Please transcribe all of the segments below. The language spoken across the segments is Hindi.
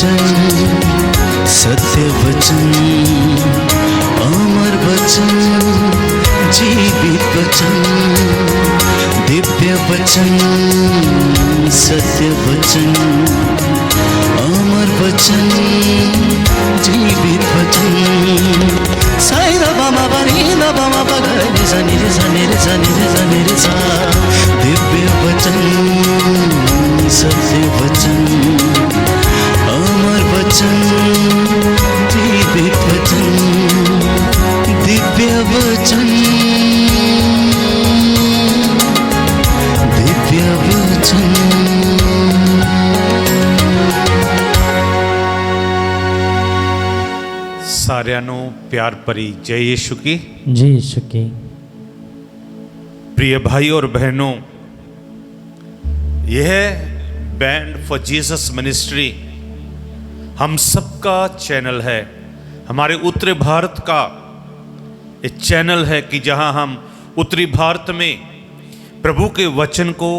वचन, सत्य वचन, अमर वचन, जीवित वचन, दिव्य वचन, सत्य वचन, अमर वचन, जीवित वचन। साई दा बामा बनी दा बामा बगरे सा निरे सा निरे सा निरे सा निरे सा। दिव्य वचन, सत्य वचन, अमर वचन, जीवित वचन, दिव्य वचन, दिव्य वचन। सारिਆਂ ਨੂੰ प्यार भरी जय यीशु की। जय यीशु की। प्रिय भाई और बहनों, यह बैंड फॉर जीसस मिनिस्ट्री हम सबका चैनल है। हमारे उत्तरी भारत का एक चैनल है कि जहां हम उत्तरी भारत में प्रभु के वचन को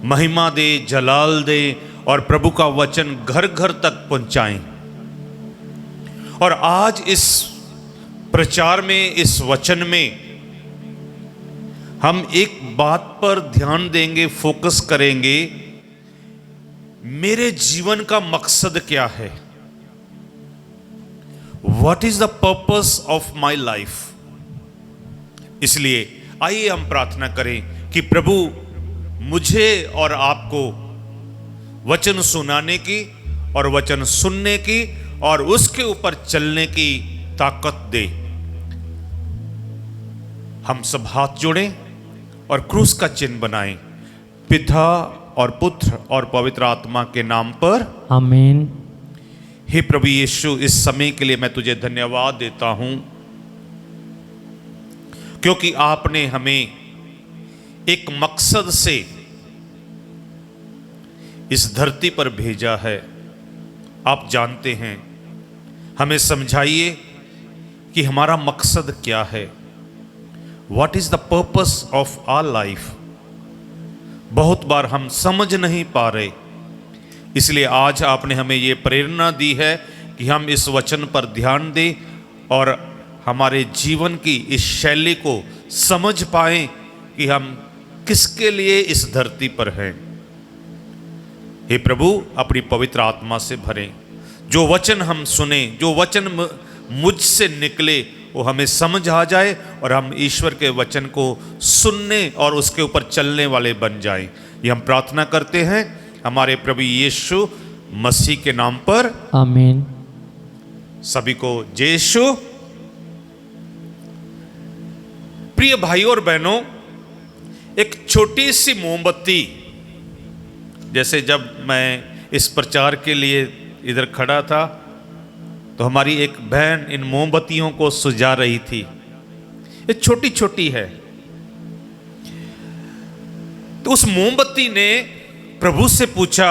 महिमा दे, जलाल दे और प्रभु का वचन घर घर तक पहुंचाएं। और आज इस प्रचार में, इस वचन में हम एक बात पर ध्यान देंगे, फोकस करेंगे। मेरे जीवन का मकसद क्या है? What is the purpose of my life? इसलिए आइए हम प्रार्थना करें कि प्रभु मुझे और आपको वचन सुनाने की और वचन सुनने की और उसके ऊपर चलने की ताकत दे। हम सब हाथ जोड़ें और क्रूस का चिन्ह बनाएं। पिता और पुत्र और पवित्र आत्मा के नाम पर आमीन। हे प्रभु यीशु, इस समय के लिए मैं तुझे धन्यवाद देता हूं क्योंकि आपने हमें एक मकसद से इस धरती पर भेजा है। आप जानते हैं, हमें समझाइए कि हमारा मकसद क्या है। What is the purpose of our life? बहुत बार हम समझ नहीं पा रहे, इसलिए आज आपने हमें ये प्रेरणा दी है कि हम इस वचन पर ध्यान दें और हमारे जीवन की इस शैली को समझ पाएं कि हम किसके लिए इस धरती पर हैं। हे प्रभु, अपनी पवित्र आत्मा से भरें। जो वचन हम सुने, जो वचन मुझसे निकले, वो हमें समझ आ जाए और हम ईश्वर के वचन को सुनने और उसके ऊपर चलने वाले बन जाएं। ये हम प्रार्थना करते हैं हमारे प्रभु यीशु मसीह के नाम पर, आमीन। सभी को जय यीशु। प्रिय भाइयों और बहनों, एक छोटी सी मोमबत्ती, जैसे जब मैं इस प्रचार के लिए इधर खड़ा था तो हमारी एक बहन इन मोमबत्तियों को सुझा रही थी। ये छोटी छोटी है। तो उस मोमबत्ती ने प्रभु से पूछा,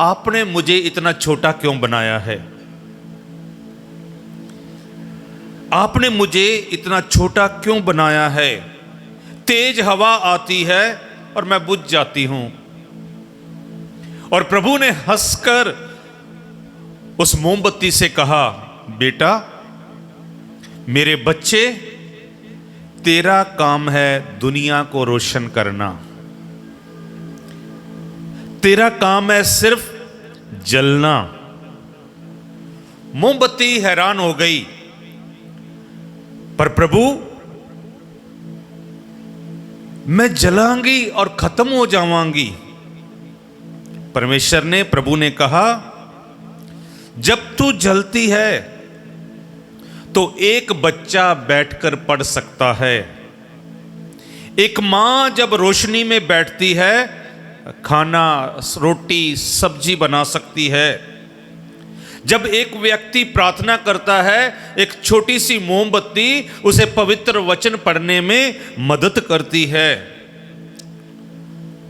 आपने मुझे इतना छोटा क्यों बनाया है? आपने मुझे इतना छोटा क्यों बनाया है? तेज हवा आती है और मैं बुझ जाती हूं। और प्रभु ने हंसकर उस मोमबत्ती से कहा, बेटा, मेरे बच्चे, तेरा काम है दुनिया को रोशन करना। तेरा काम है सिर्फ जलना। मोमबत्ती हैरान हो गई, पर प्रभु, मैं जलाऊंगी और खत्म हो जाऊंगी। परमेश्वर ने, प्रभु ने कहा, जब तू जलती है तो एक बच्चा बैठकर पढ़ सकता है। एक मां जब रोशनी में बैठती है, खाना, रोटी, सब्जी बना सकती है। जब एक व्यक्ति प्रार्थना करता है, एक छोटी सी मोमबत्ती उसे पवित्र वचन पढ़ने में मदद करती है।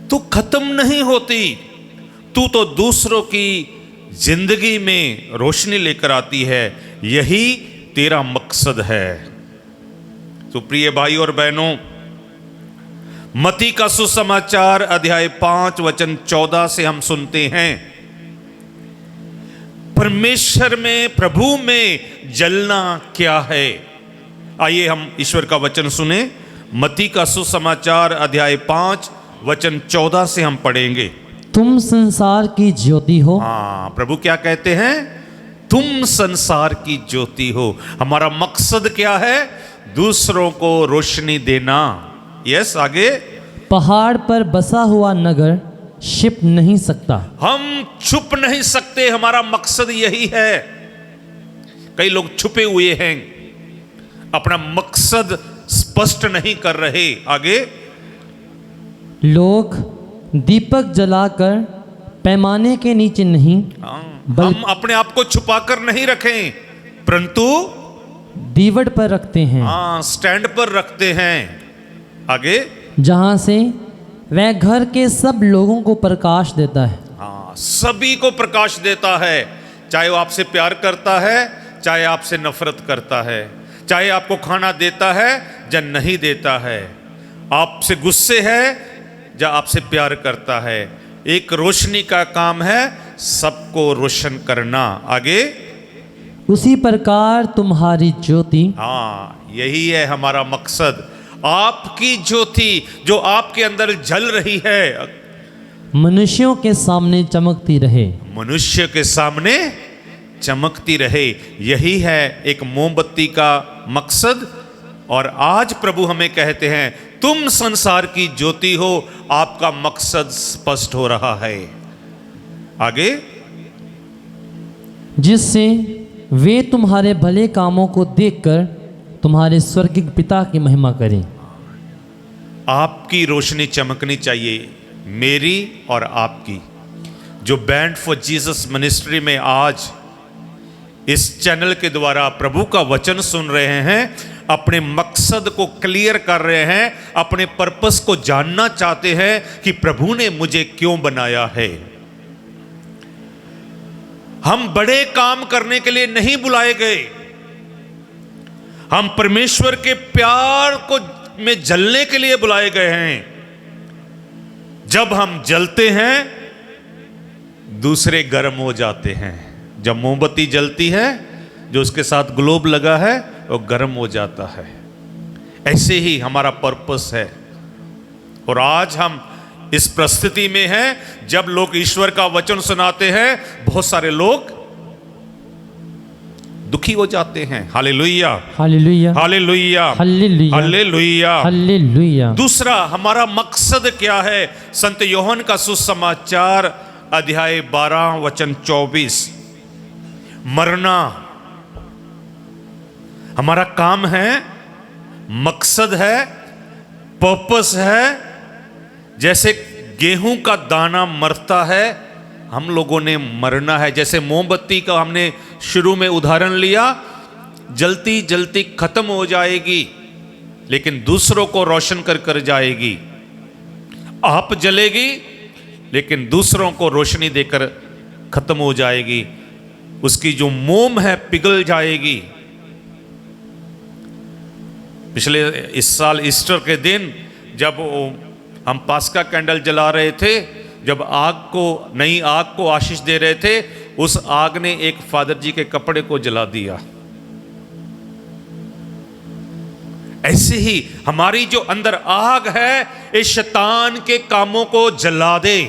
तू खत्म नहीं होती, तू तो दूसरों की जिंदगी में रोशनी लेकर आती है। यही तेरा मकसद है। तो प्रिय भाई और बहनों, मत्ती का सुसमाचार अध्याय 5 वचन 14 से हम सुनते हैं, परमेश्वर में, प्रभु में जलना क्या है। आइए हम ईश्वर का वचन सुने। मत्ती का सुसमाचार अध्याय 5 वचन 14 से हम पढ़ेंगे। तुम संसार की ज्योति हो। हाँ, प्रभु क्या कहते हैं? तुम संसार की ज्योति हो। हमारा मकसद क्या है? दूसरों को रोशनी देना। यस, आगे। पहाड़ पर बसा हुआ नगर छिप नहीं सकता। हम छुप नहीं सकते, हमारा मकसद यही है। कई लोग छुपे हुए हैं, अपना मकसद स्पष्ट नहीं कर रहे। आगे। लोग दीपक जलाकर पैमाने के नीचे नहीं, हम अपने आप को छुपाकर नहीं रखें, परंतु दीवट पर रखते हैं। हाँ, स्टैंड पर रखते हैं। आगे। जहां से वह घर के सब लोगों को प्रकाश देता है। हाँ, सभी को प्रकाश देता है, चाहे वो आपसे प्यार करता है, चाहे आपसे नफरत करता है, चाहे आपको खाना देता है या नहीं देता है, आपसे गुस्से है या आपसे प्यार करता है। एक रोशनी का काम है सबको रोशन करना। आगे। उसी प्रकार तुम्हारी ज्योति। हाँ, यही है हमारा मकसद। आपकी ज्योति जो आपके अंदर जल रही है, मनुष्यों के सामने चमकती रहे। मनुष्य के सामने चमकती रहे। यही है एक मोमबत्ती का मकसद। और आज प्रभु हमें कहते हैं, तुम संसार की ज्योति हो। आपका मकसद स्पष्ट हो रहा है। आगे। जिससे वे तुम्हारे भले कामों को देखकर तुम्हारे स्वर्गीय पिता की महिमा करें। आपकी रोशनी चमकनी चाहिए, मेरी और आपकी। जो बैंड फॉर जीसस मिनिस्ट्री में आज इस चैनल के द्वारा प्रभु का वचन सुन रहे हैं, अपने मकसद को क्लियर कर रहे हैं, अपने पर्पस को जानना चाहते हैं कि प्रभु ने मुझे क्यों बनाया है। हम बड़े काम करने के लिए नहीं बुलाए गए, हम परमेश्वर के प्यार को में जलने के लिए बुलाए गए हैं। जब हम जलते हैं, दूसरे गर्म हो जाते हैं। जब मोमबत्ती जलती है, जो उसके साथ ग्लोब लगा है वो गर्म हो जाता है। ऐसे ही हमारा पर्पस है। और आज हम इस परिस्थिति में हैं, जब लोग ईश्वर का वचन सुनाते हैं, बहुत सारे लोग दुखी हो जाते हैं। Hallelujah, hallelujah, hallelujah, hallelujah, hallelujah, hallelujah. दूसरा हमारा मकसद क्या है? संत योहन का सुसमाचार अध्याय 12 वचन 24। मरना हमारा काम है, मकसद है, पर्पस है। जैसे गेहूं का दाना मरता है, हम लोगों ने मरना है। जैसे मोमबत्ती का हमने शुरू में उदाहरण लिया, जलती जलती खत्म हो जाएगी, लेकिन दूसरों को रोशन कर कर जाएगी। आप जलेगी, लेकिन दूसरों को रोशनी देकर खत्म हो जाएगी। उसकी जो मोम है पिघल जाएगी। पिछले इस साल ईस्टर के दिन जब हम पास्का कैंडल जला रहे थे, जब नई आग को आशीष दे रहे थे, उस आग ने एक फादर जी के कपड़े को जला दिया। ऐसे ही हमारी जो अंदर आग है, इस शैतान के कामों को जला दे।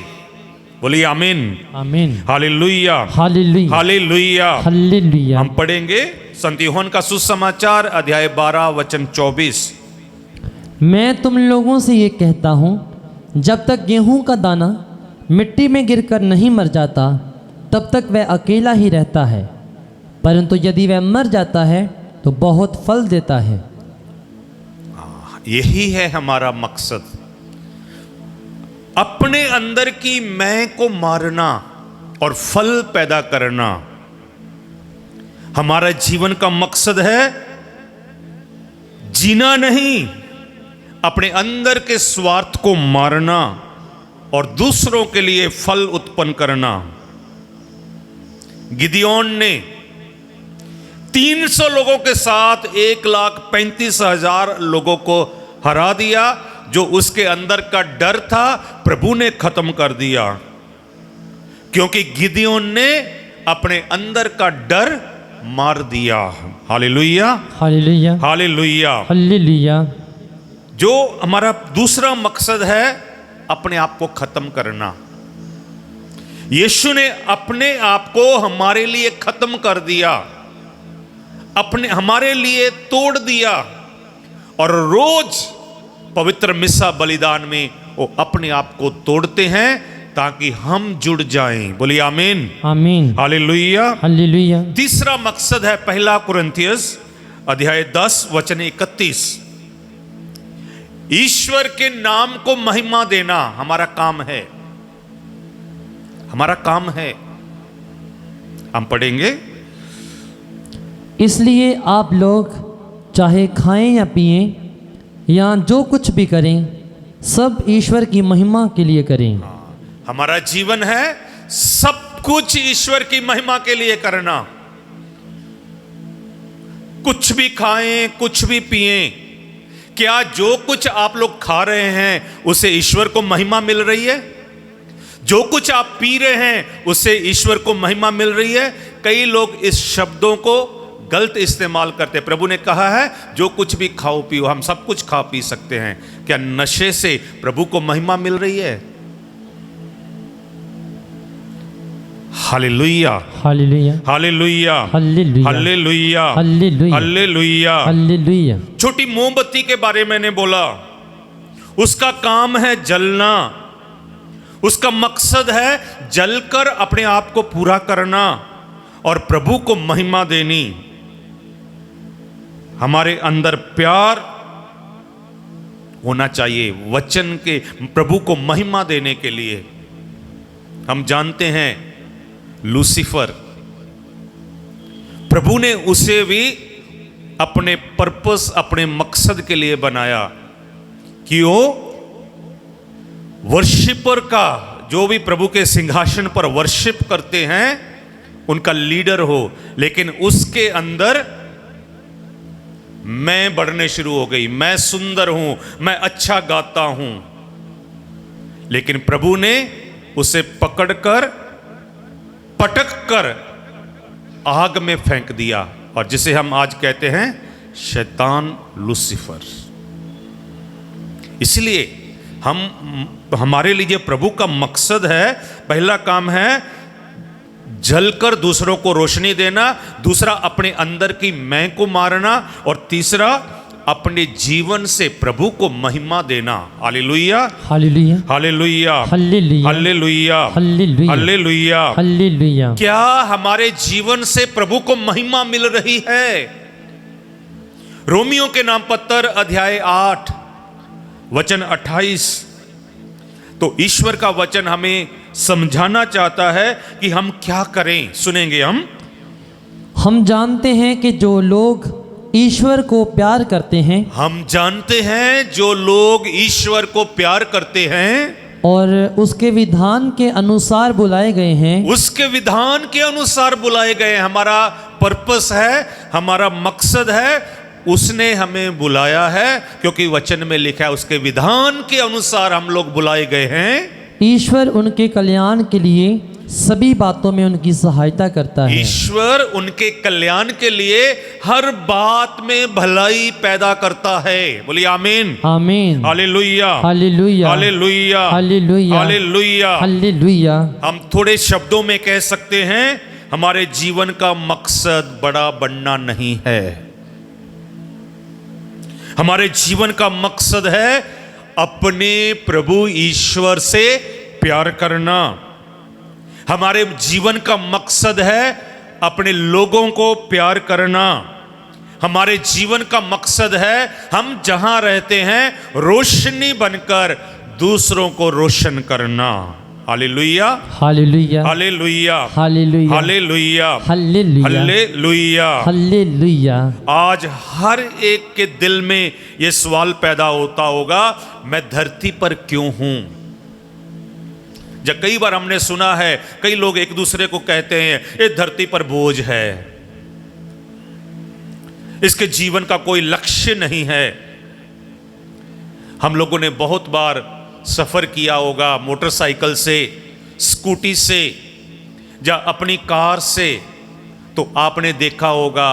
बोलिए आमीन, आमीन, हालेलुया, हालेलुया, हालेलुया, हालेलुया। हम पढ़ेंगे संत यूहन्ना का सुसमाचार अध्याय 12 वचन 24। मैं तुम लोगों से ये कहता हूँ, जब तक गेहूं का दाना मिट्टी में गिरकर नहीं मर जाता, तब तक वह अकेला ही रहता है, परंतु यदि वह मर जाता है तो बहुत फल देता है। यही है हमारा मकसद, अपने अंदर की मैं को मारना और फल पैदा करना। हमारा जीवन का मकसद है जीना नहीं, अपने अंदर के स्वार्थ को मारना और दूसरों के लिए फल उत्पन्न करना। गिदियोन ने 300 लोगों के साथ 1,35,000 लोगों को हरा दिया। जो उसके अंदर का डर था, प्रभु ने खत्म कर दिया, क्योंकि गिदियोन ने अपने अंदर का डर मार दिया। Hallelujah, hallelujah, hallelujah. हालेलुया। जो हमारा दूसरा मकसद है, अपने आप को खत्म करना। यीशु ने अपने आप को हमारे लिए खत्म कर दिया, अपने हमारे लिए तोड़ दिया, और रोज पवित्र मिस्सा बलिदान में वो अपने आप को तोड़ते हैं ताकि हम जुड़ जाएं। बोलिए आमीन, आमीन, हालेलुया। हालेलुया। तीसरा मकसद है पहला कुरिन्थियस अध्याय 10 वचन 31। ईश्वर के नाम को महिमा देना हमारा काम है, हमारा काम है। हम पढ़ेंगे, इसलिए आप लोग चाहे खाएं या पिएं या जो कुछ भी करें, सब ईश्वर की महिमा के लिए करें। हमारा जीवन है सब कुछ ईश्वर की महिमा के लिए करना। कुछ भी खाएं, कुछ भी पिएं, क्या जो कुछ आप लोग खा रहे हैं उसे ईश्वर को महिमा मिल रही है? जो कुछ आप पी रहे हैं उससे ईश्वर को महिमा मिल रही है? कई लोग इस शब्दों को गलत इस्तेमाल करते। प्रभु ने कहा है जो कुछ भी खाओ पियो, हम सब कुछ खा पी सकते हैं। क्या नशे से प्रभु को महिमा मिल रही है? Hallelujah, hallelujah, hallelujah, hallelujah, hallelujah, hallelujah, hallelujah. Hallelujah. छोटी मोमबत्ती के बारे में मैंने बोला, उसका काम है जलना। उसका मकसद है जलकर अपने आप को पूरा करना और प्रभु को महिमा देनी। हमारे अंदर प्यार होना चाहिए वचन के, प्रभु को महिमा देने के लिए। हम जानते हैं लूसीफर, प्रभु ने उसे भी अपने पर्पस, अपने मकसद के लिए बनाया कि वो वर्शिपर का, जो भी प्रभु के सिंहासन पर वर्शिप करते हैं उनका लीडर हो। लेकिन उसके अंदर मैं बढ़ने शुरू हो गई, मैं सुंदर हूं, मैं अच्छा गाता हूं। लेकिन प्रभु ने उसे पकड़कर पटक कर आग में फेंक दिया, और जिसे हम आज कहते हैं शैतान लूसीफर। इसलिए हमारे लिए प्रभु का मकसद है, पहला काम है जलकर दूसरों को रोशनी देना, दूसरा अपने अंदर की मैं को मारना, और तीसरा अपने जीवन से प्रभु को महिमा देना। Hallelujah, hallelujah, hallelujah, hallelujah, hallelujah, hallelujah, hallelujah. Hallelujah. क्या हमारे जीवन से प्रभु को महिमा मिल रही है? रोमियो के नाम पत्र अध्याय 8 वचन 28। तो ईश्वर का वचन हमें समझाना चाहता है कि हम क्या करें। सुनेंगे हम जानते हैं कि जो लोग ईश्वर को प्यार करते हैं, हम जानते हैं जो लोग ईश्वर को प्यार करते हैं और उसके विधान के अनुसार बुलाए गए हैं, उसके विधान के अनुसार बुलाए गए। हमारा पर्पस है, हमारा मकसद है, उसने हमें बुलाया है, क्योंकि वचन में लिखा है उसके विधान के अनुसार हम लोग बुलाए गए हैं। ईश्वर उनके कल्याण के लिए सभी बातों में उनकी सहायता करता है। ईश्वर उनके कल्याण के लिए हर बात में भलाई पैदा करता है। बोलिए आमीन, आमीन, hallelujah, hallelujah, hallelujah, hallelujah, hallelujah. Hallelujah. हम थोड़े शब्दों में कह सकते हैं हमारे जीवन का मकसद बड़ा बनना नहीं है। हमारे जीवन का मकसद है अपने प्रभु ईश्वर से प्यार करना। हमारे जीवन का मकसद है अपने लोगों को प्यार करना। हमारे जीवन का मकसद है हम जहां रहते हैं रोशनी बनकर दूसरों को रोशन करना। Hallelujah, hallelujah, hallelujah, hallelujah, hallelujah, hallelujah, hallelujah. Hallelujah. आज हर एक के दिल में यह सवाल पैदा होता होगा, मैं धरती पर क्यों हूं? जब कई बार हमने सुना है, कई लोग एक दूसरे को कहते हैं ये धरती पर बोझ है, इसके जीवन का कोई लक्ष्य नहीं है। हम लोगों ने बहुत बार सफर किया होगा मोटरसाइकिल से, स्कूटी से, या अपनी कार से, तो आपने देखा होगा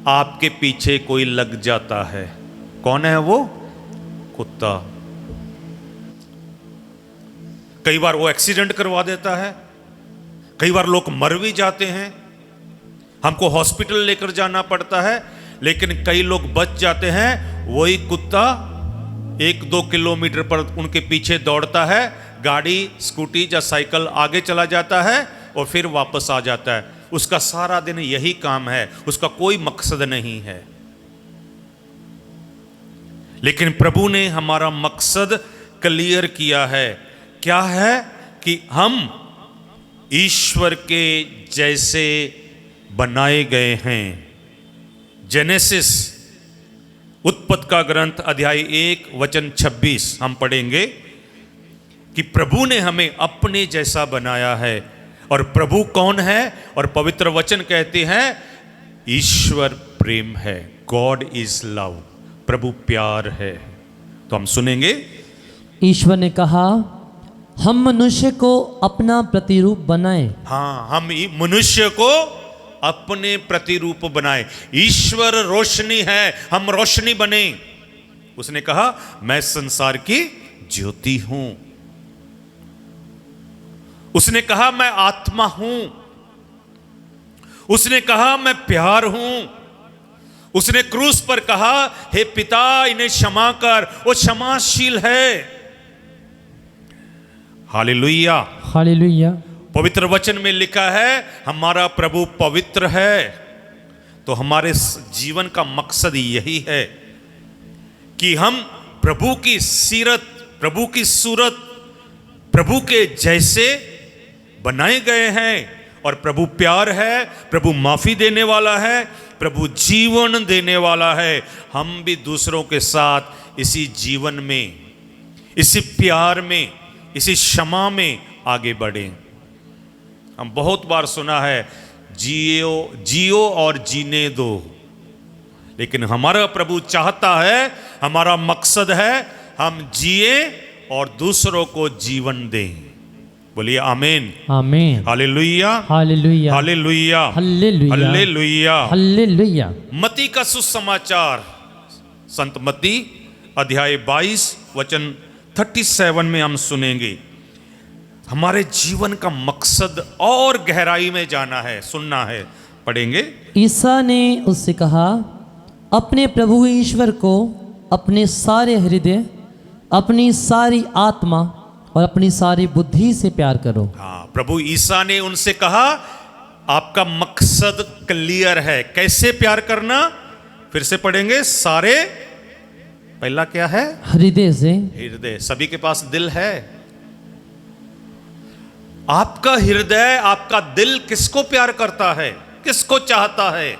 आपके पीछे कोई लग जाता है। कौन है वो? कुत्ता। कई बार वो एक्सीडेंट करवा देता है, कई बार लोग मर भी जाते हैं, हमको हॉस्पिटल लेकर जाना पड़ता है, लेकिन कई लोग बच जाते हैं। वही कुत्ता 1-2 किलोमीटर पर उनके पीछे दौड़ता है, गाड़ी, स्कूटी या साइकिल आगे चला जाता है और फिर वापस आ जाता है। उसका सारा दिन यही काम है, उसका कोई मकसद नहीं है। लेकिन प्रभु ने हमारा मकसद क्लियर किया है। क्या है? कि हम ईश्वर के जैसे बनाए गए हैं। जेनेसिस, उत्पत्ति का ग्रंथ अध्याय 1 वचन 26 हम पढ़ेंगे कि प्रभु ने हमें अपने जैसा बनाया है। और प्रभु कौन है? और पवित्र वचन कहते हैं ईश्वर प्रेम है। God is love. प्रभु प्यार है। तो हम सुनेंगे। ईश्वर ने कहा, हम मनुष्य को अपना प्रतिरूप बनाएं। हाँ, हम मनुष्य को अपने प्रतिरूप बनाए। ईश्वर रोशनी है, हम रोशनी बने। उसने कहा, मैं संसार की ज्योति हूं। उसने कहा, मैं आत्मा हूं। उसने कहा, मैं प्यार हूं। उसने क्रूस पर कहा, हे पिता, इन्हें क्षमा कर, वो क्षमाशील है। Hallelujah, hallelujah. पवित्र वचन में लिखा है हमारा प्रभु पवित्र है। तो हमारे जीवन का मकसद यही है कि हम प्रभु की सीरत, प्रभु की सूरत, प्रभु के जैसे बनाए गए हैं। और प्रभु प्यार है, प्रभु माफी देने वाला है, प्रभु जीवन देने वाला है। हम भी दूसरों के साथ इसी जीवन में, इसी प्यार में, इसी क्षमा में आगे बढ़ें। हम बहुत बार सुना है जियो और जीने दो, लेकिन हमारा प्रभु चाहता है, हमारा मकसद है हम जिए और दूसरों को जीवन दें। बोलिए आमीन, आमीन, hallelujah, hallelujah, hallelujah, hallelujah, hallelujah, hallelujah. मत्ती का सुसमाचार, संत मत्ती अध्याय 22 वचन 37 में हम सुनेंगे। हमारे जीवन का मकसद और गहराई में जाना है, सुनना है, पढ़ेंगे। ईसा ने उससे कहा, अपने प्रभु ईश्वर को अपने सारे हृदय, अपनी सारी आत्मा और अपनी सारी बुद्धि से प्यार करो। हाँ, प्रभु ईसा ने उनसे कहा, आपका मकसद क्लियर है, कैसे प्यार करना। फिर से पढ़ेंगे। सारे, पहला क्या है? हृदय से। हृदय। सभी के पास दिल है। आपका हृदय, आपका दिल किसको प्यार करता है, किसको चाहता है?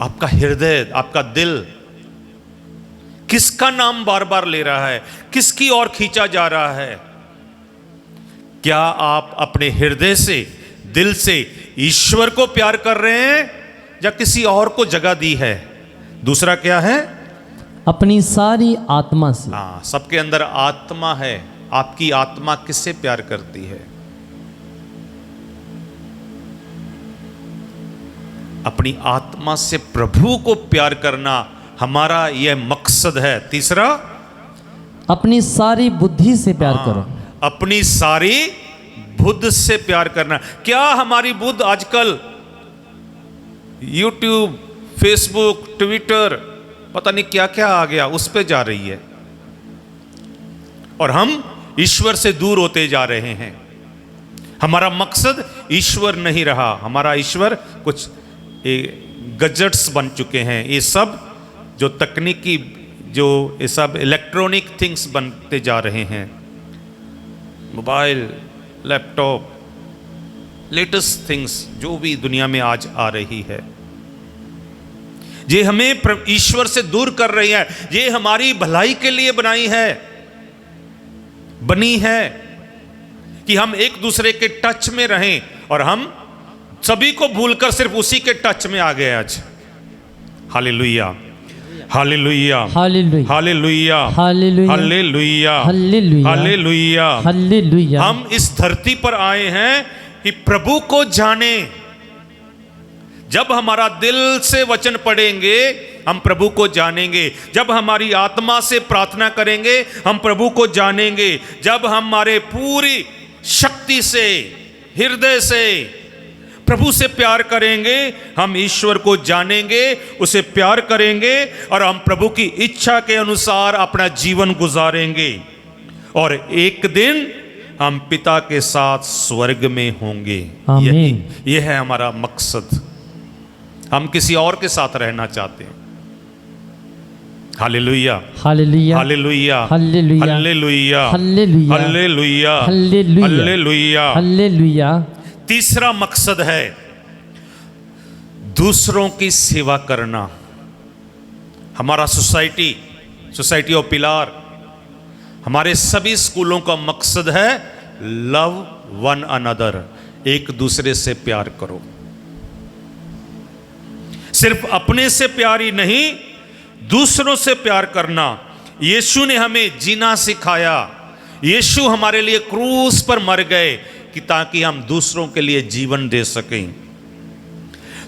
आपका हृदय, आपका दिल किसका नाम बार बार ले रहा है, किसकी ओर खींचा जा रहा है? क्या आप अपने हृदय से, दिल से ईश्वर को प्यार कर रहे हैं या किसी और को जगह दी है? दूसरा क्या है? अपनी सारी आत्मा से। हाँ, सबके अंदर आत्मा है। आपकी आत्मा किससे प्यार करती है? अपनी आत्मा से प्रभु को प्यार करना हमारा यह मकसद है। तीसरा, अपनी सारी बुद्धि से प्यार करो। अपनी सारी बुद्ध से प्यार करना। क्या हमारी बुद्ध आजकल YouTube, Facebook, Twitter, पता नहीं क्या क्या आ गया, उस पे जा रही है और हम ईश्वर से दूर होते जा रहे हैं। हमारा मकसद ईश्वर नहीं रहा, हमारा ईश्वर कुछ गैजेट्स बन चुके हैं। ये सब जो तकनीकी, जो ये सब इलेक्ट्रॉनिक थिंग्स बनते जा रहे हैं, मोबाइल, लैपटॉप, लेटेस्ट थिंग्स जो भी दुनिया में आज आ रही है, ये हमें ईश्वर से दूर कर रही है। ये हमारी भलाई के लिए बनी है कि हम एक दूसरे के टच में रहें, और हम सभी को भूलकर सिर्फ उसी के टच में आ गए आज। Hallelujah, hallelujah hallelujah hallelujah hallelujah hallelujah hallelujah hallelujah. Hallelujah. हम इस धरती पर आए हैं कि प्रभु को जाने। जब हमारा दिल से वचन पढ़ेंगे हम प्रभु को जानेंगे। जब हमारी आत्मा से प्रार्थना करेंगे हम प्रभु को जानेंगे। जब हमारे पूरी शक्ति से हृदय से प्रभु से प्यार करेंगे हम ईश्वर को जानेंगे, उसे प्यार करेंगे और हम प्रभु की इच्छा के अनुसार अपना जीवन गुजारेंगे और एक दिन हम पिता के साथ स्वर्ग में होंगे। आमीन। यह है हमारा मकसद। हम किसी और के साथ रहना चाहते हैं। Hallelujah hallelujah hallelujah hallelujah hallelujah hallelujah hallelujah hallelujah hallelujah. Hallelujah. तीसरा मकसद है दूसरों की सेवा करना। हमारा सोसाइटी ऑफ पिलार, हमारे सभी स्कूलों का मकसद है लव वन अनदर, एक दूसरे से प्यार करो। सिर्फ अपने से प्यार ही नहीं, दूसरों से प्यार करना। यीशु ने हमें जीना सिखाया। यीशु हमारे लिए क्रूस पर मर गए कि ताकि हम दूसरों के लिए जीवन दे सकें।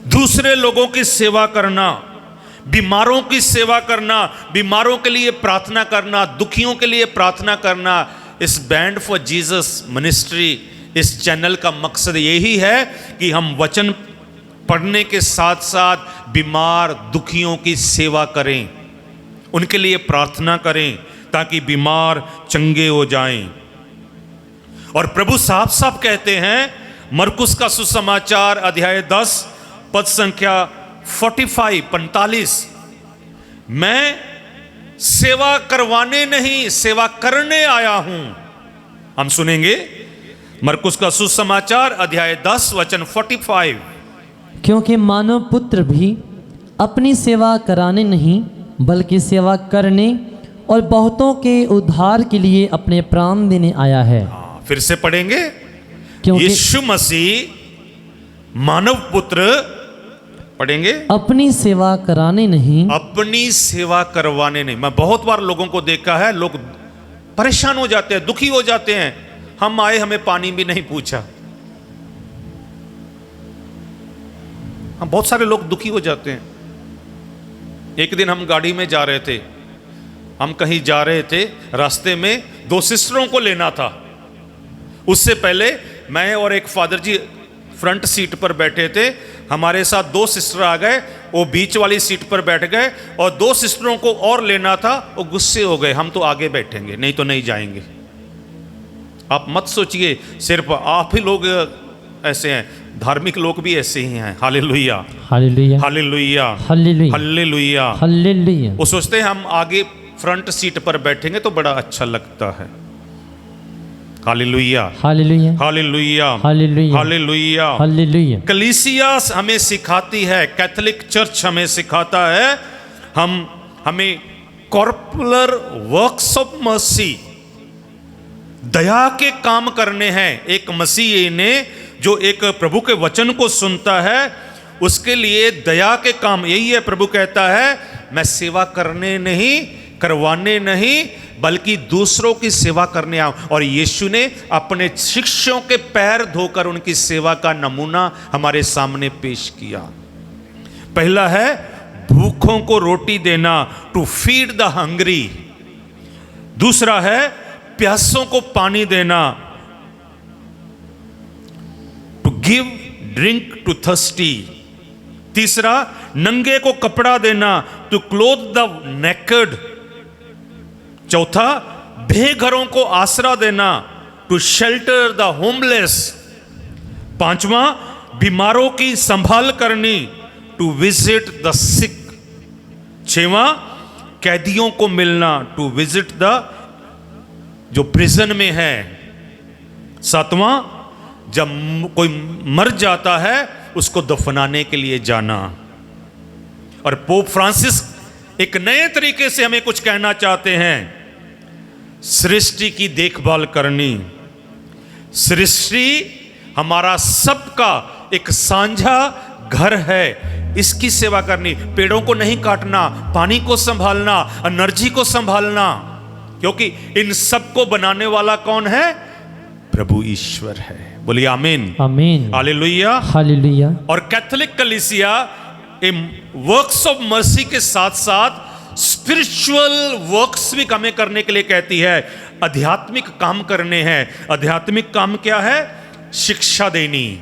दूसरे लोगों की सेवा करना, बीमारों की सेवा करना, बीमारों के लिए प्रार्थना करना, दुखियों के लिए प्रार्थना करना। इस बैंड फॉर जीसस मिनिस्ट्री, इस चैनल का मकसद यही है कि हम वचन पढ़ने के साथ साथ बीमार दुखियों की सेवा करें, उनके लिए प्रार्थना करें ताकि बीमार चंगे हो जाएं। और प्रभु साफ साफ कहते हैं, मरकुस का सुसमाचार अध्याय 10 पद संख्या 45, मैं सेवा करवाने नहीं सेवा करने आया हूं। हम सुनेंगे मरकुस का सुसमाचार अध्याय 10 वचन 45। क्योंकि मानव पुत्र भी अपनी सेवा कराने नहीं बल्कि सेवा करने और बहुतों के उद्धार के लिए अपने प्राण देने आया है। फिर से पढ़ेंगे। क्योंकि यीशु मसीह मानव पुत्र, पढ़ेंगे, अपनी सेवा कराने नहीं, अपनी सेवा करवाने नहीं। मैं बहुत बार लोगों को देखा है, लोग परेशान हो जाते हैं, दुखी हो जाते हैं। हम आए, हमें पानी भी नहीं पूछा। हम बहुत सारे लोग दुखी हो जाते हैं। एक दिन हम गाड़ी में जा रहे थे, हम कहीं जा रहे थे, रास्ते में 2 सिस्टरों को लेना था। उससे पहले मैं और एक फादर जी फ्रंट सीट पर बैठे थे। हमारे साथ 2 सिस्टर आ गए, वो बीच वाली सीट पर बैठ गए और 2 सिस्टरों को और लेना था। वो गुस्से हो गए, हम तो आगे बैठेंगे, नहीं तो नहीं जाएंगे। आप मत सोचिए सिर्फ आप ही लोग ऐसे हैं, धार्मिक लोग भी ऐसे ही हैं। Hallelujah hallelujah hallelujah hallelujah hallelujah. Hallelujah. वो सोचते हैं हम आगे फ्रंट सीट पर बैठेंगे तो बड़ा अच्छा लगता है। Hallelujah hallelujah hallelujah hallelujah hallelujah. Hallelujah. कलीसिया हमें सिखाती है, कैथोलिक चर्च हमें सिखाता है, हमें कॉर्पोरल वर्क्स ऑफ मर्सी, दया के काम करने हैं। एक मसीही ने जो एक प्रभु के वचन को सुनता है उसके लिए दया के काम, यही है। प्रभु कहता है मैं सेवा करने नहीं, करवाने नहीं, बल्कि दूसरों की सेवा करने आऊं। और यीशु ने अपने शिष्यों के पैर धोकर उनकी सेवा का नमूना हमारे सामने पेश किया। पहला है भूखों को रोटी देना, टू फीड द हंग्री। दूसरा है प्यासों को पानी देना, to give drink to thirsty. तीसरा नंगे को कपड़ा देना, टू क्लोथ द नेकेड। चौथा बेघरों को आसरा देना, टू शेल्टर द होमलेस। पांचवा बीमारों की संभाल करनी, टू विजिट द सिक। छठवां कैदियों को मिलना, टू विजिट द जो प्रिजन में है। सातवां जब कोई मर जाता है उसको दफनाने के लिए जाना। और पोप फ्रांसिस एक नए तरीके से हमें कुछ कहना चाहते हैं, सृष्टि की देखभाल करनी। सृष्टि हमारा सबका एक साझा घर है, इसकी सेवा करनी, पेड़ों को नहीं काटना, पानी को संभालना, एनर्जी को संभालना, क्योंकि इन सब को बनाने वाला कौन है? प्रभु ईश्वर है। बोलिए आमीन, आमीन, हालेलुया, हालेलुया। और कैथोलिक कलीसिया वर्क्स ऑफ मर्सी के साथ साथ स्पिरिचुअल वर्क्स भी हमें करने के लिए कहती है, आध्यात्मिक काम करने हैं। आध्यात्मिक काम क्या है? शिक्षा देनी।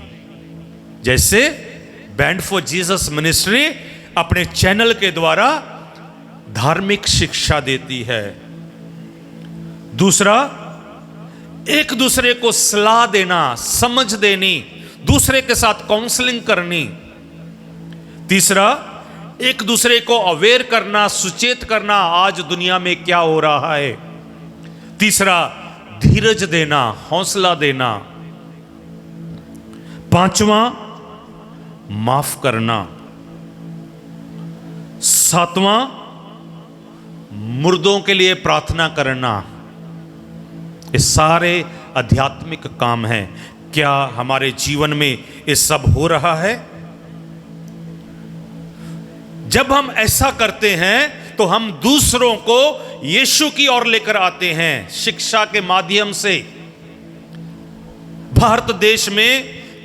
जैसे बैंड फॉर जीसस मिनिस्ट्री अपने चैनल के द्वारा धार्मिक शिक्षा देती है। दूसरा, एक दूसरे को सलाह देना, समझ देनी, दूसरे के साथ काउंसलिंग करनी। तीसरा, एक दूसरे को अवेयर करना, सुचेत करना आज दुनिया में क्या हो रहा है। तीसरा, धीरज देना, हौसला देना। पांचवा, माफ करना। सातवां, मुर्दों के लिए प्रार्थना करना। ये सारे आध्यात्मिक काम हैं। क्या हमारे जीवन में ये सब हो रहा है? जब हम ऐसा करते हैं तो हम दूसरों को यीशु की ओर लेकर आते हैं शिक्षा के माध्यम से। भारत देश में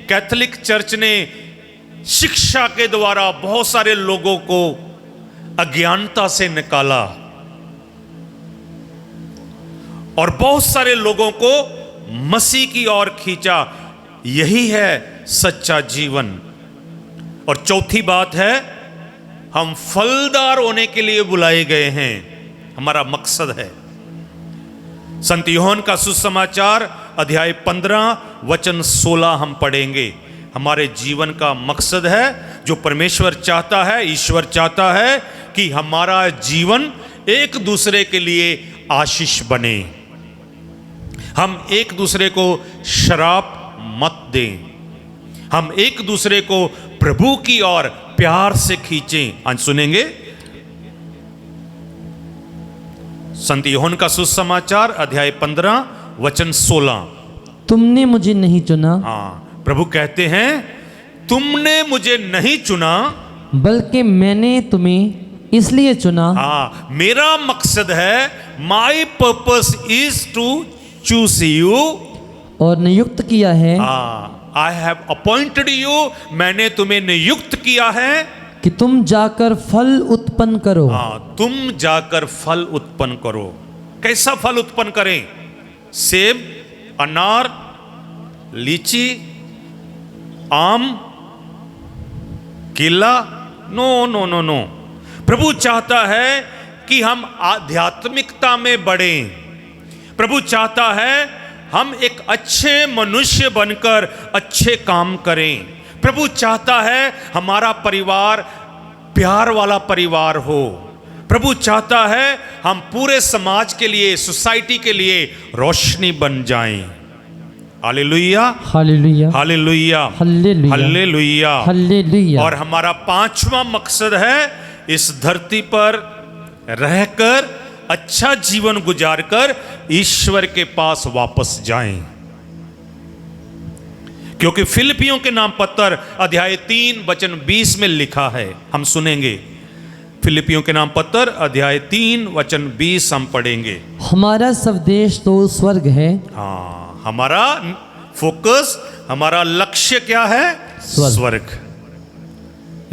कैथोलिक चर्च ने शिक्षा के द्वारा बहुत सारे लोगों को अज्ञानता से निकाला और बहुत सारे लोगों को मसीह की ओर खींचा। यही है सच्चा जीवन। और चौथी बात है, हम फलदार होने के लिए बुलाए गए हैं। हमारा मकसद है। संत यूहन्ना का सुसमाचार अध्याय 15 वचन 16 हम पढ़ेंगे। हमारे जीवन का मकसद है, जो परमेश्वर चाहता है, ईश्वर चाहता है कि हमारा जीवन एक दूसरे के लिए आशीष बने। हम एक दूसरे को शराब मत दें। हम एक दूसरे को प्रभु की ओर प्यार से खींचें। आज सुनेंगे संत यूहन्ना का सुसमाचार अध्याय 15 वचन 16। तुमने मुझे नहीं चुना। हाँ, प्रभु कहते हैं तुमने मुझे नहीं चुना, बल्कि मैंने तुम्हें इसलिए चुना। हाँ, मेरा मकसद है, my purpose is to choose you, और नियुक्त किया है। आई हैव अपॉइंटेड यू, मैंने तुम्हें नियुक्त किया है कि तुम जाकर फल उत्पन्न करो। हाँ, तुम जाकर फल उत्पन्न करो। कैसा फल उत्पन्न करें? सेब, अनार, लीची, आम, केला? No no no no. प्रभु चाहता है कि हम आध्यात्मिकता में बढ़ें। प्रभु चाहता है हम एक अच्छे मनुष्य बनकर अच्छे काम करें। प्रभु चाहता है हमारा परिवार प्यार वाला परिवार हो। प्रभु चाहता है हम पूरे समाज के लिए, सोसाइटी के लिए रोशनी बन जाएं। Hallelujah, hallelujah, hallelujah, hallelujah, hallelujah, hallelujah. और हमारा पांचवा मकसद है, इस धरती पर रहकर अच्छा जीवन गुजारकर ईश्वर के पास वापस जाएं। क्योंकि फिलिपियों के नाम पत्र अध्याय 3 वचन 20 में लिखा है। हम सुनेंगे फिलिपियों के नाम पत्र अध्याय 3 वचन 20 हम पढ़ेंगे। हमारा स्वदेश तो स्वर्ग है। हाँ, हमारा फोकस, हमारा लक्ष्य क्या है? स्वर्ग।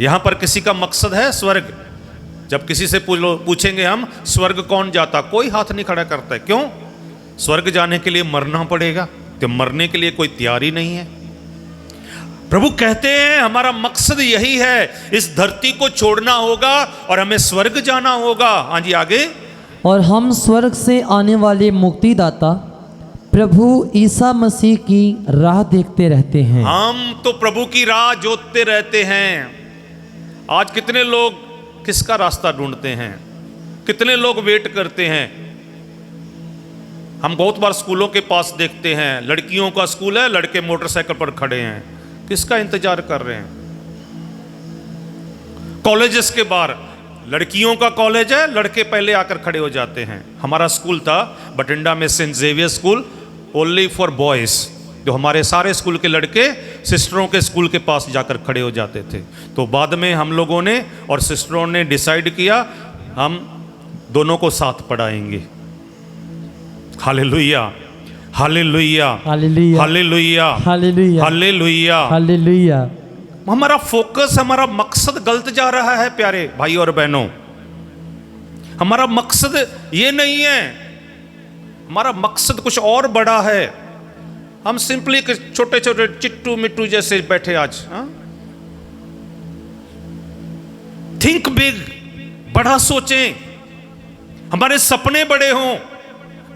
यहां पर किसी का मकसद है स्वर्ग? जब किसी से पूछेंगे हम स्वर्ग कौन जाता, कोई हाथ नहीं खड़ा करता है। क्यों? स्वर्ग जाने के लिए मरना पड़ेगा, तो मरने के लिए कोई तैयारी नहीं है। प्रभु कहते हैं हमारा मकसद यही है, इस धरती को छोड़ना होगा और हमें स्वर्ग जाना होगा। हाँ जी, आगे। और हम स्वर्ग से आने वाले मुक्तिदाता प्रभु ईसा मसीह की राह देखते रहते हैं। हम तो प्रभु की राह जोतते रहते हैं। आज कितने लोग किसका रास्ता ढूंढते हैं? कितने लोग वेट करते हैं? हम बहुत बार स्कूलों के पास देखते हैं, लड़कियों का स्कूल है, लड़के मोटरसाइकिल पर खड़े हैं, किसका इंतजार कर रहे हैं? कॉलेजेस के बाहर, लड़कियों का कॉलेज है, लड़के पहले आकर खड़े हो जाते हैं। हमारा स्कूल था बठिंडा में, saint Xavier school, only for boys. जो हमारे सारे स्कूल के लड़के सिस्टरों के स्कूल के पास जाकर खड़े हो जाते थे। तो बाद में हम लोगों ने और सिस्टरों ने डिसाइड किया हम दोनों को साथ पढ़ाएंगे। Hallelujah, hallelujah, hallelujah, hallelujah, hallelujah, hallelujah. Hallelujah. हमारा फोकस, हमारा मकसद गलत जा रहा है प्यारे भाई और बहनों। हमारा मकसद ये नहीं है, हमारा मकसद कुछ और बड़ा है। हम सिंपली छोटे छोटे चिट्टू मिट्टू जैसे बैठे आज। थिंक बिग, बड़ा सोचें, हमारे सपने बड़े हों।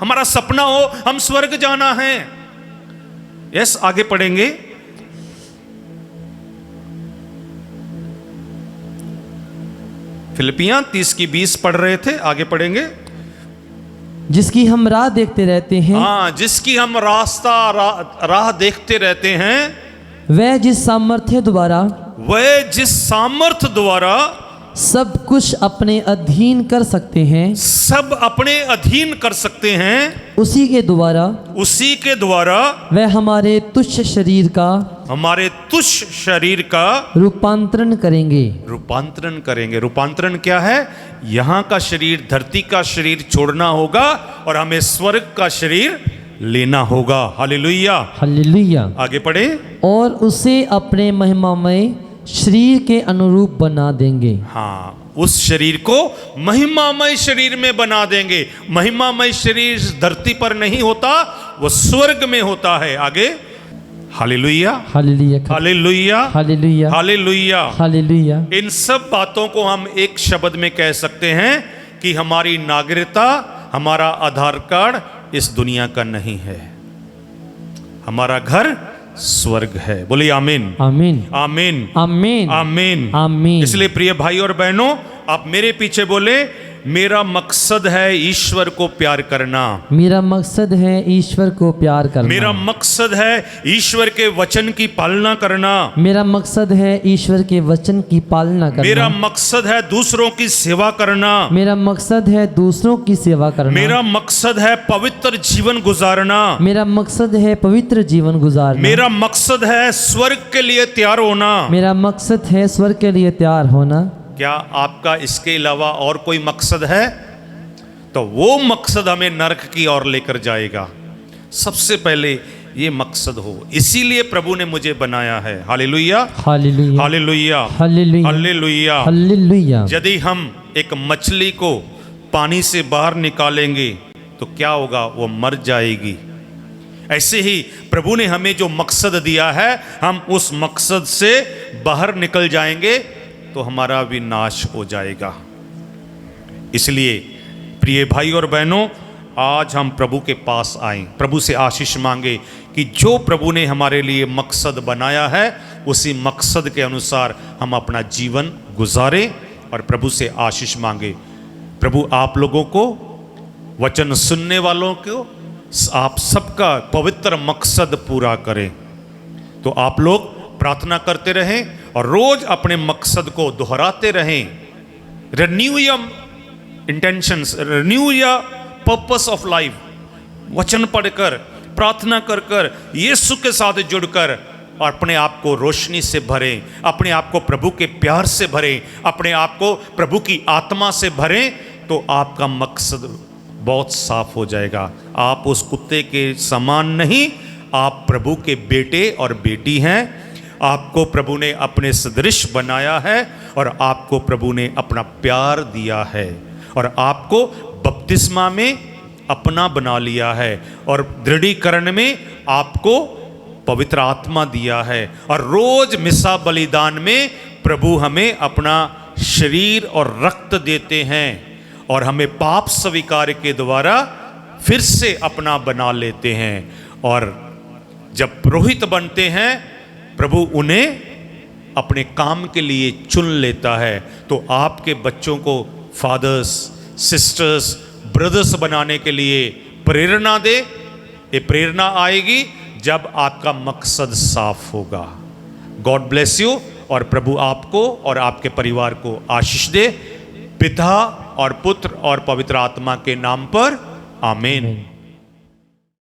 हमारा सपना हो हम स्वर्ग जाना है। यस, आगे पढ़ेंगे। फिलिपियां 30:20 पढ़ रहे थे, आगे पढ़ेंगे। जिसकी हम राह देखते रहते हैं, हाँ, जिसकी हम राह देखते रहते हैं, वह जिस सामर्थ्य द्वारा वह जिस सामर्थ द्वारा सब कुछ अपने अधीन कर सकते हैं, सब अपने अधीन कर सकते हैं, उसी के द्वारा वह हमारे तुच्छ शरीर का रूपांतरण करेंगे। रूपांतरण क्या है? यहाँ का शरीर, धरती का शरीर छोड़ना होगा और हमें स्वर्ग का शरीर लेना होगा। Hallelujah, hallelujah. आगे पढ़े। और उसे अपने महिमामय शरीर के अनुरूप बना देंगे। हाँ, उस शरीर को महिमामय शरीर में बना देंगे। महिमामय शरीर धरती पर नहीं होता, वो स्वर्ग में होता है। आगे। Hallelujah, hallelujah, hallelujah, hallelujah, hallelujah, hallelujah. इन सब बातों को हम एक शब्द में कह सकते हैं कि हमारी नागरिकता, हमारा आधार कार्ड इस दुनिया का नहीं है। हमारा घर स्वर्ग है। बोलिए आमीन, आमीन, आमीन, आमीन, आमीन, आमीन। इसलिए प्रिय भाई और बहनों, आप मेरे पीछे बोले, मेरा मकसद है ईश्वर को प्यार करना। मेरा मकसद है ईश्वर को प्यार करना। मेरा मकसद है ईश्वर के वचन की पालना करना। मेरा मकसद है ईश्वर के वचन की पालना करना। मेरा मकसद है दूसरों की सेवा करना। मेरा मकसद है दूसरों की सेवा करना। मेरा मकसद है पवित्र जीवन गुजारना। मेरा मकसद है पवित्र जीवन गुजारना। मेरा मकसद है स्वर्ग के लिए तैयार होना। मेरा मकसद है स्वर्ग के लिए तैयार होना। क्या आपका इसके अलावा और कोई मकसद है? तो वो मकसद हमें नरक की ओर लेकर जाएगा। सबसे पहले ये मकसद हो, इसीलिए प्रभु ने मुझे बनाया है। Hallelujah, hallelujah, hallelujah, hallelujah, hallelujah, hallelujah. यदि हम एक मछली को पानी से बाहर निकालेंगे तो क्या होगा? वो मर जाएगी। ऐसे ही प्रभु ने हमें जो मकसद दिया है, हम उस मकसद से बाहर निकल जाएंगे तो हमारा भी नाश हो जाएगा। इसलिए प्रिय भाई और बहनों, आज हम प्रभु के पास आए, प्रभु से आशीष मांगे कि जो प्रभु ने हमारे लिए मकसद बनाया है, उसी मकसद के अनुसार हम अपना जीवन गुजारें और प्रभु से आशीष मांगे। प्रभु आप लोगों को, वचन सुनने वालों को, आप सबका पवित्र मकसद पूरा करें। तो आप लोग प्रार्थना करते रहें और रोज अपने मकसद को दोहराते रहें। Renew your intentions, renew your purpose of life. वचन पढ़कर, प्रार्थना कर कर, यीशु के साथ जुड़कर और अपने आप को रोशनी से भरें, अपने आप को प्रभु के प्यार से भरें, अपने आप को प्रभु की आत्मा से भरें, तो आपका मकसद बहुत साफ हो जाएगा। आप उस कुत्ते के समान नहीं, आप प्रभु के बेटे और बेटी हैं। आपको प्रभु ने अपने सदृश बनाया है और आपको प्रभु ने अपना प्यार दिया है और आपको बपतिस्मा में अपना बना लिया है और दृढ़ीकरण में आपको पवित्र आत्मा दिया है। और रोज मिसा बलिदान में प्रभु हमें अपना शरीर और रक्त देते हैं और हमें पाप स्वीकार के द्वारा फिर से अपना बना लेते हैं। और जब पुरोहित बनते हैं, प्रभु उन्हें अपने काम के लिए चुन लेता है। तो आपके बच्चों को फादर्स, सिस्टर्स, ब्रदर्स बनाने के लिए प्रेरणा दे। ये प्रेरणा आएगी जब आपका मकसद साफ होगा। गॉड ब्लेस यू और प्रभु आपको और आपके परिवार को आशीष दे, पिता और पुत्र और पवित्र आत्मा के नाम पर, आमीन।